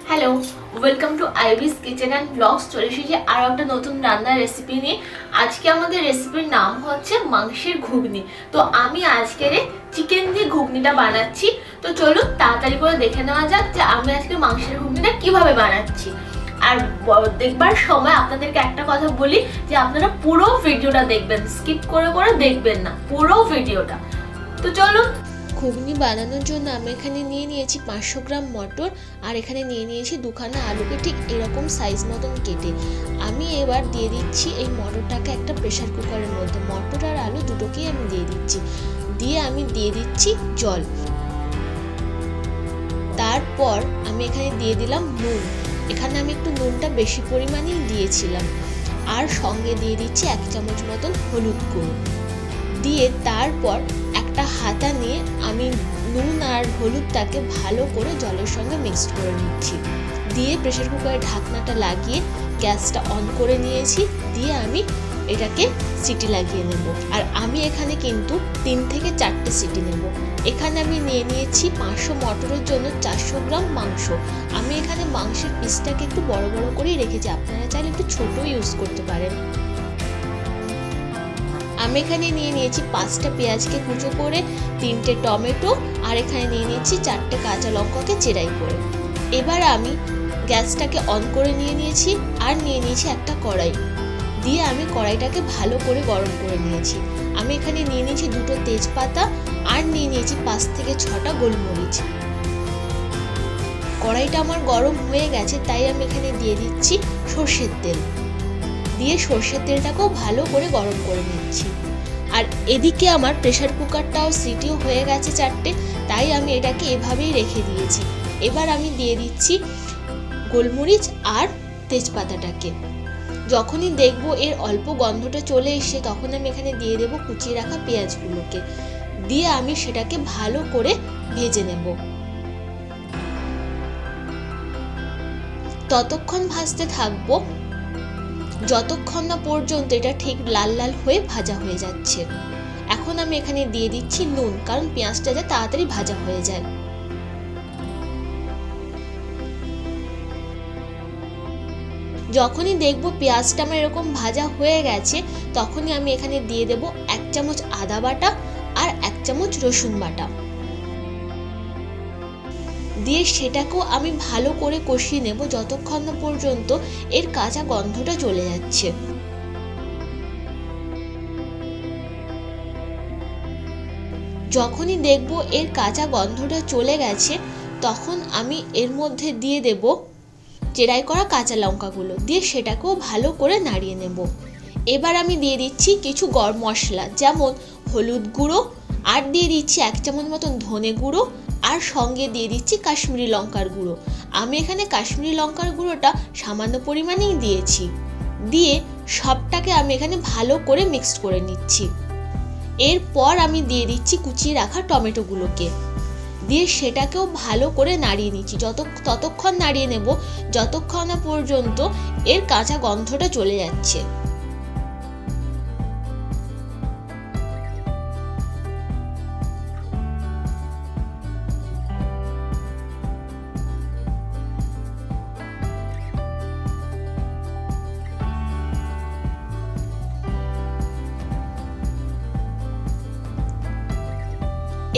Hello, welcome to Ivy's kitchen and blogs. চলে এসেছি আরও একটা নতুন রান্নার রেসিপি নিয়ে। আজকে আমাদের রেসিপির নাম হচ্ছে মাংসের ঘুগনি। তো আমি আজকের চিকেন দিয়ে ঘুগনিটা বানাচ্ছি। তো চলুন তাড়াতাড়ি করে দেখে নেওয়া যাক যে আমি আজকে মাংসের ঘুগনিটা কিভাবে বানাচ্ছি। আর দেখবার সময় আপনাদেরকে একটা কথা বলি যে আপনারা পুরো ভিডিওটা দেখবেন, স্কিপ করে করে দেখবেন না, পুরো ভিডিওটা। তো চলুন। ঘুগনি বানানোর জন্য আমি এখানে নিয়ে নিয়েছি 500 গ্রাম মটর, আর এখানে নিয়ে নিয়েছি দুখানা আলুকে ঠিক এরকম সাইজ মতন কেটে। আমি এবার দিয়ে দিচ্ছি এই মটরটাকে একটা প্রেসার কুকারের মধ্যে। মটর আর আলু দুটোকেই আমি দিয়ে দিচ্ছি। দিয়ে আমি দিয়ে দিচ্ছি জল। তারপর আমি এখানে দিয়ে দিলাম নুন। এখানে আমি একটু নুনটা বেশি পরিমাণেই দিয়েছিলাম। আর সঙ্গে দিয়ে দিচ্ছি 1 চামচ মতন হলুদ গুঁড়ো। দিয়ে তারপর একটা হাতা নিয়ে আমি নুন আর হলুদটাকে ভালো করে জলের সঙ্গে মিক্সড করে নিচ্ছি। দিয়ে প্রেসার কুকারের ঢাকনাটা লাগিয়ে গ্যাসটা অন করে নিয়েছি। দিয়ে আমি এটাকে সিটি লাগিয়ে নেব। আর আমি এখানে কিন্তু 3 থেকে 4টে সিটি নেব। এখানে আমি নিয়ে নিয়েছি 500 মটরের জন্য 400 গ্রাম মাংস। আমি এখানে মাংসের পিসটাকে একটু বড় বড় করেই রেখেছি, আপনারা চাইলে একটু ছোট ইউজ করতে পারেন। আমি এখানে নিয়ে নিয়েছি 5টা পেঁয়াজকে কুচো করে, 3টে টমেটো, আর এখানে নিয়ে নিয়েছি 4টে কাঁচা লঙ্কাকে চেরাই করে। এবার আমি গ্যাসটাকে অন করে নিয়েছি আর নিয়ে নিয়েছি একটা কড়াই। দিয়ে আমি কড়াইটাকে ভালো করে গরম করে নিয়েছি। আমি এখানে নিয়ে নিয়েছি 2টো তেজপাতা আর নিয়ে নিয়েছি 5 থেকে 6টা গোলমরিচ। কড়াইটা আমার গরম হয়ে গেছে, তাই আমি এখানে দিয়ে দিচ্ছি সর্ষের তেল। দিয়ে সর্ষের তেলটাকেও ভালো করে গরম করে নিচ্ছি। আর এদিকে আমার প্রেসার কুকারটাও সিটিও হয়ে গেছে 4টে, তাই আমি এটাকে এভাবেই রেখে দিয়েছি। এবার আমি দিয়ে দিচ্ছি গোলমরিচ আর তেজপাতাটাকে। যখনই দেখবো এর অল্প গন্ধটা চলে এসে, তখন আমি এখানে দিয়ে দেবো কুচিয়ে রাখা পেঁয়াজগুলোকে। দিয়ে আমি সেটাকে ভালো করে ভেজে নেব। ততক্ষণ ভাজতে থাকবো যতক্ষণ না পর্যন্ত এটা ঠিক লাল লাল হয়ে ভাজা হয়ে যাচ্ছে। এখন আমি এখানে দিয়ে দিচ্ছি নুন, কারণ পেঁয়াজটা যাতে তাড়াতাড়ি ভাজা হয়ে যায়। যখনই দেখবো পেঁয়াজটা আমার এরকম ভাজা হয়ে গেছে, তখনই আমি এখানে দিয়ে দেব 1 চামচ আদা বাটা আর 1 চামচ রসুন বাটা। দিয়ে সেটাকেও আমি ভালো করে কষিয়ে নেব যতক্ষণ না পর্যন্ত এর কাঁচা গন্ধটা চলে যাচ্ছে। যখনই দেখব এর কাঁচা গন্ধটা চলে গেছে, তখন আমি এর মধ্যে দিয়ে দেব চেরাই করা কাঁচা লঙ্কাগুলো। দিয়ে সেটাকেও ভালো করে নাড়িয়ে নেব। এবার আমি দিয়ে দিচ্ছি কিছু গরম মশলা, যেমন হলুদ গুঁড়ো, আর দিয়ে দিচ্ছি 1 চামচ মতন ধনে গুঁড়ো, আর সঙ্গে দিয়ে দিচ্ছি কাশ্মীরি লঙ্কার গুঁড়ো। আমি এখানে কাশ্মীরি লঙ্কার গুঁড়োটা সামান্য পরিমাণেই দিয়েছি। দিয়ে সবটাকে আমি এখানে ভালো করে মিক্সড করে নিচ্ছি। এরপর আমি দিয়ে দিচ্ছি কুচিয়ে রাখা টমেটোগুলোকে। দিয়ে সেটাকেও ভালো করে নাড়িয়ে নিচ্ছি। ততক্ষণ নাড়িয়ে নেব যতক্ষণ না পর্যন্ত এর কাঁচা গন্ধটা চলে যাচ্ছে।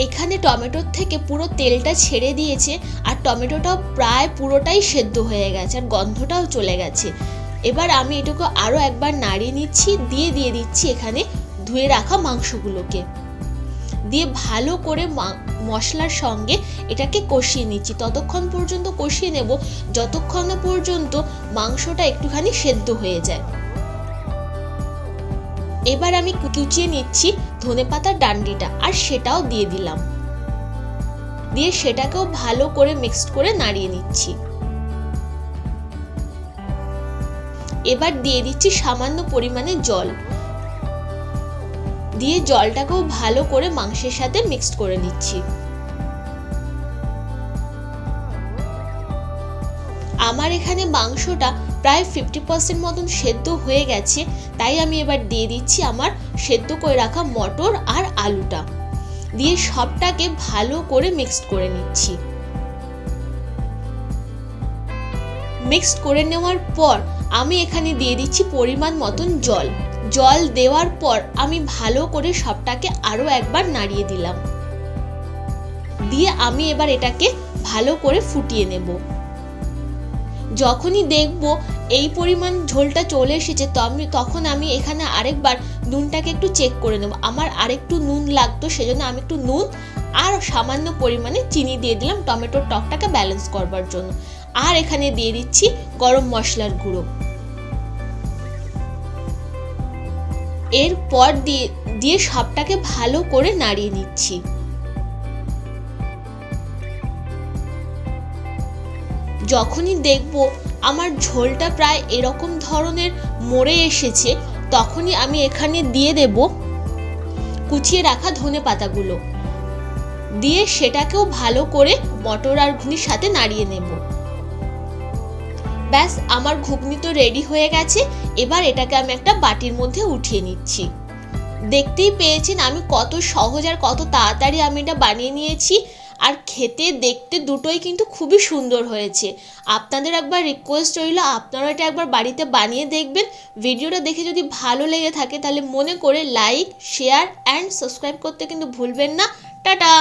এখানে টমেটোর থেকে পুরো তেলটা ছেড়ে দিয়েছে, আর টমেটোটাও প্রায় পুরোটাই সেদ্ধ হয়ে গেছে, আর গন্ধটাও চলে গেছে। এবার আমি এটাকে আরও একবার নাড়িয়ে নিচ্ছি। দিয়ে দিচ্ছি এখানে ধুয়ে রাখা মাংসগুলোকে। দিয়ে ভালো করে মশলার সঙ্গে এটাকে কষিয়ে নিচ্ছি। ততক্ষণ পর্যন্ত কষিয়ে নেব যতক্ষণ না পর্যন্ত মাংসটা একটুখানি সেদ্ধ হয়ে যায়। এবার আমি কুচিয়ে নিচ্ছি ধনেপাতার ডান্ডিটা, আর সেটাও দিয়ে দিলাম। দিয়ে সেটাকেও ভালো করে মিক্সড করে নাড়িয়ে নিচ্ছি। এবার দিয়ে দিচ্ছি সামান্য পরিমাণে জল। দিয়ে জলটাকেও ভালো করে মাংসের সাথে মিক্সড করে নিচ্ছি। আমার এখানে মাংসটা প্রায় 50% মতন সেদ্ধ হয়ে গেছে, তাই আমি এবার দিয়ে দিচ্ছি আমার সেদ্ধ করে রাখা মটর আর আলুটা। দিয়ে সবটাকে ভালো করে মিক্সড করে নিচ্ছি। মিক্স করে নেওয়ার পর আমি এখানে দিয়ে দিচ্ছি পরিমাণ মতন জল। জল দেওয়ার পর আমি ভালো করে সবটাকে আরও একবার নাড়িয়ে দিলাম। দিয়ে আমি এবার এটাকে ভালো করে ফুটিয়ে নেব। যখনই দেখব এই পরিমাণ ঝোলটা চলে এসেছে তখন আমি এখানে আরেকবার নুনটাকে একটু চেক করে নেব। আমার আরেকটু নুন লাগতো, সেজন্য আমি একটু নুন আর সামান্য পরিমাণে চিনি দিয়ে দিলাম টমেটোর টকটাকে ব্যালেন্স করবার জন্য। আর এখানে দিয়ে দিচ্ছি গরম মশলার গুঁড়ো। এরপর দিয়ে সবটাকে ভালো করে নাড়িয়ে নিচ্ছি। যখনই দেখব আমার ঝোলটা প্রায় এরকম ধরনের মরে এসেছে তখনই আমি এখানে দিয়ে দেব কুচিয়ে রাখা ধনেপাতাগুলো। দিয়ে সেটাকেও ভালো করে মটর আর ঘুগনির সাথে নাড়িয়ে নেব। ব্যাস, আমার ঘুগনি তো রেডি হয়ে গেছে। এবার এটাকে আমি একটা বাটির মধ্যে উঠিয়ে নিচ্ছি। দেখতেই পেয়েছেন আমি কত সহজ আর কত তাড়াতাড়ি আমি এটা বানিয়ে নিয়েছি। আর খেতে দেখতে দুটোই কিন্তু খুবই সুন্দর হয়েছে। আপনাদের একবার রিকোয়েস্ট রইল, আপনারা এটা একবার বাড়িতে বানিয়ে দেখবেন। ভিডিওটা দেখে যদি ভালো লেগে থাকে তাহলে মনে করে লাইক, শেয়ার অ্যান্ড সাবস্ক্রাইব করতে কিন্তু ভুলবেন না। টাটা।